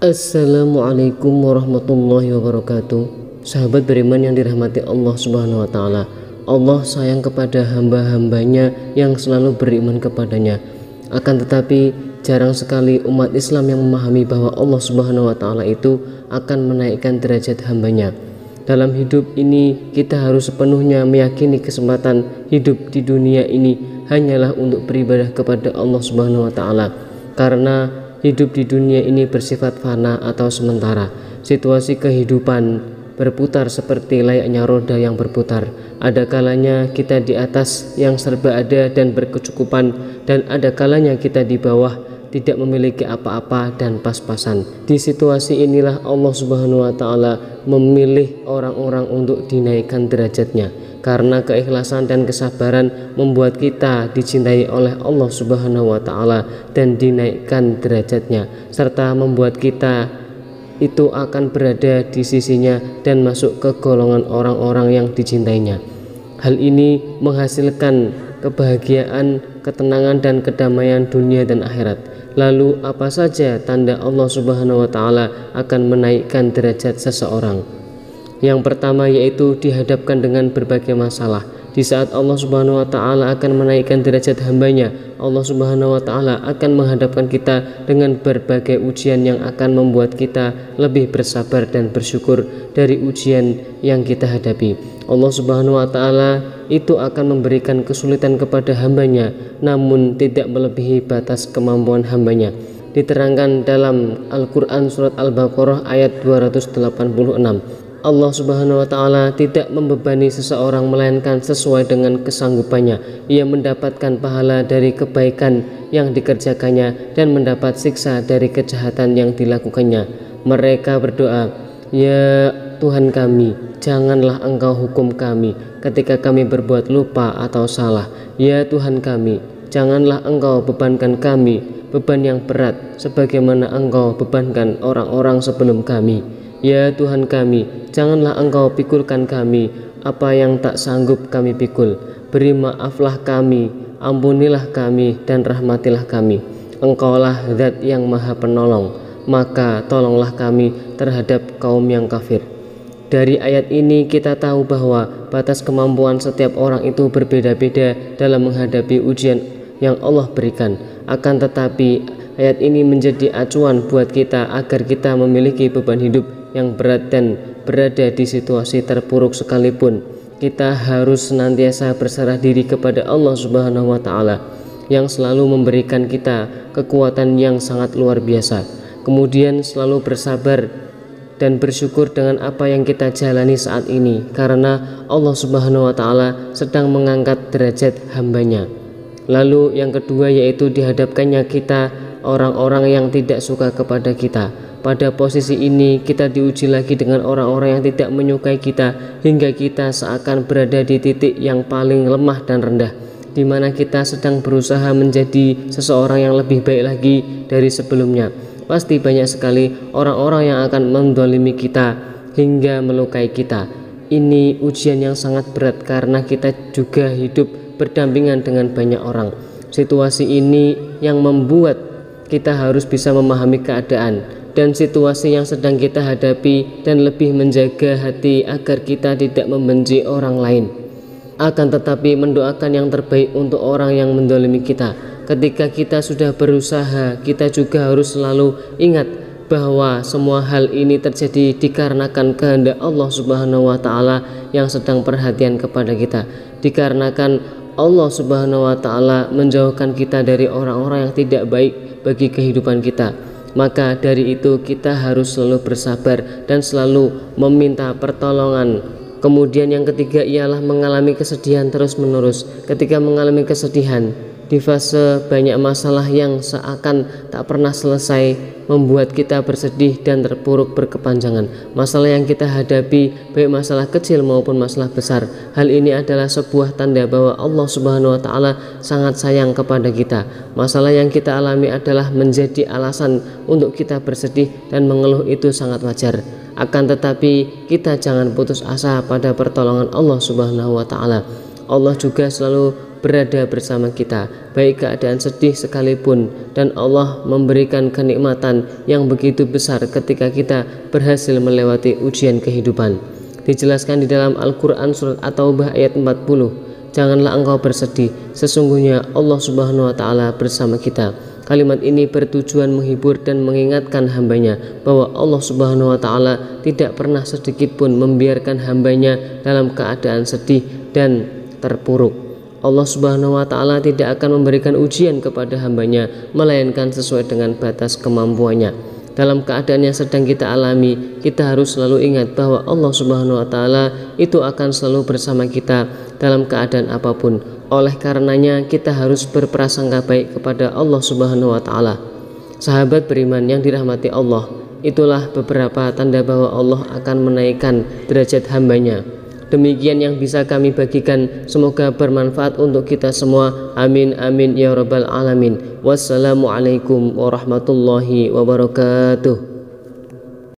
Assalamualaikum warahmatullahi wabarakatuh. Sahabat beriman yang dirahmati Allah Subhanahu wa Ta'ala, Allah sayang kepada hamba-hambanya yang selalu beriman kepadanya. Akan tetapi jarang sekali umat Islam yang memahami bahwa Allah Subhanahu wa Ta'ala itu akan menaikkan derajat hambanya. Dalam hidup ini kita harus sepenuhnya meyakini kesempatan hidup di dunia ini hanyalah untuk beribadah kepada Allah Subhanahu wa Ta'ala, karena hidup di dunia ini bersifat fana atau sementara. Situasi kehidupan berputar seperti layaknya roda yang berputar. Ada kalanya kita di atas yang serba ada dan berkecukupan, dan ada kalanya kita di bawah tidak memiliki apa-apa dan pas-pasan. Di situasi inilah Allah Subhanahu wa Ta'ala memilih orang-orang untuk dinaikkan derajatnya, karena keikhlasan dan kesabaran membuat kita dicintai oleh Allah Subhanahu wa Ta'ala dan dinaikkan derajatnya, serta membuat kita itu akan berada di sisinya dan masuk ke golongan orang-orang yang dicintainya. Hal ini menghasilkan kebahagiaan, ketenangan dan kedamaian dunia dan akhirat. Lalu apa saja tanda Allah Subhanahu wa Ta'ala akan menaikkan derajat seseorang? Yang pertama yaitu dihadapkan dengan berbagai masalah. Di saat Allah Subhanahu wa Ta'ala akan menaikkan derajat hambanya, Allah Subhanahu wa Ta'ala akan menghadapkan kita dengan berbagai ujian yang akan membuat kita lebih bersabar dan bersyukur dari ujian yang kita hadapi. Allah Subhanahu wa Ta'ala itu akan memberikan kesulitan kepada hambanya, namun tidak melebihi batas kemampuan hambanya. Diterangkan dalam Al-Quran surat Al-Baqarah ayat 286. Allah Subhanahu wa Ta'ala tidak membebani seseorang melainkan sesuai dengan kesanggupannya. Ia mendapatkan pahala dari kebaikan yang dikerjakannya dan mendapat siksa dari kejahatan yang dilakukannya. Mereka berdoa, "Ya Tuhan kami, janganlah Engkau hukum kami ketika kami berbuat lupa atau salah. Ya Tuhan kami, janganlah Engkau bebankan kami beban yang berat sebagaimana Engkau bebankan orang-orang sebelum kami. Ya Tuhan kami, janganlah Engkau pikulkan kami apa yang tak sanggup kami pikul. Beri maaflah kami, ampunilah kami, dan rahmatilah kami. Engkaulah Zat yang Maha Penolong, maka tolonglah kami terhadap kaum yang kafir." Dari ayat ini kita tahu bahwa batas kemampuan setiap orang itu berbeda-beda dalam menghadapi ujian yang Allah berikan. Akan tetapi ayat ini menjadi acuan buat kita agar kita memiliki beban hidup yang berat dan berada di situasi terpuruk sekalipun. Kita harus senantiasa berserah diri kepada Allah Subhanahu wa Ta'ala yang selalu memberikan kita kekuatan yang sangat luar biasa. Kemudian selalu bersabar dan bersyukur dengan apa yang kita jalani saat ini, karena Allah Subhanahu wa Ta'ala sedang mengangkat derajat hambanya. Lalu yang kedua yaitu dihadapkannya kita orang-orang yang tidak suka kepada kita. Pada posisi ini kita diuji lagi dengan orang-orang yang tidak menyukai kita, hingga kita seakan berada di titik yang paling lemah dan rendah, di mana kita sedang berusaha menjadi seseorang yang lebih baik lagi dari sebelumnya. Pasti banyak sekali orang-orang yang akan mendolimi kita hingga melukai kita. Ini ujian yang sangat berat karena kita juga hidup berdampingan dengan banyak orang. Situasi ini yang membuat kita harus bisa memahami keadaan dan situasi yang sedang kita hadapi dan lebih menjaga hati agar kita tidak membenci orang lain, akan tetapi mendoakan yang terbaik untuk orang yang mendolimi kita. Ketika kita sudah berusaha, kita juga harus selalu ingat bahwa semua hal ini terjadi dikarenakan kehendak Allah Subhanahu wa Ta'ala yang sedang perhatian kepada kita, dikarenakan Allah Subhanahu wa Ta'ala menjauhkan kita dari orang-orang yang tidak baik bagi kehidupan kita. Maka dari itu kita harus selalu bersabar dan selalu meminta pertolongan. Kemudian yang ketiga ialah mengalami kesedihan terus-menerus. Ketika mengalami kesedihan di fase banyak masalah yang seakan tak pernah selesai, membuat kita bersedih dan terpuruk berkepanjangan. Masalah yang kita hadapi, baik masalah kecil maupun masalah besar, hal ini adalah sebuah tanda bahwa Allah Subhanahu wa Ta'ala sangat sayang kepada kita. Masalah yang kita alami adalah menjadi alasan untuk kita bersedih dan mengeluh, itu sangat wajar. Akan tetapi kita jangan putus asa pada pertolongan Allah Subhanahu wa Ta'ala. Allah juga selalu berada bersama kita, baik keadaan sedih sekalipun, dan Allah memberikan kenikmatan yang begitu besar ketika kita berhasil melewati ujian kehidupan. Dijelaskan di dalam Al-Quran surat At-Taubah ayat 40, janganlah engkau bersedih, sesungguhnya Allah Subhanahu wa Ta'ala bersama kita. Kalimat ini bertujuan menghibur dan mengingatkan hambanya bahwa Allah Subhanahu wa Ta'ala tidak pernah sedikit pun membiarkan hambanya dalam keadaan sedih dan terpuruk. Allah Subhanahu wa Ta'ala tidak akan memberikan ujian kepada hambanya melainkan sesuai dengan batas kemampuannya. Dalam keadaan yang sedang kita alami, kita harus selalu ingat bahwa Allah Subhanahu wa Ta'ala itu akan selalu bersama kita dalam keadaan apapun. Oleh karenanya kita harus berprasangka baik kepada Allah Subhanahu wa Ta'ala. Sahabat beriman yang dirahmati Allah, itulah beberapa tanda bahwa Allah akan menaikkan derajat hambanya. Demikian yang bisa kami bagikan, semoga bermanfaat untuk kita semua. Amin amin ya rabbal alamin. Wassalamualaikum warahmatullahi wabarakatuh.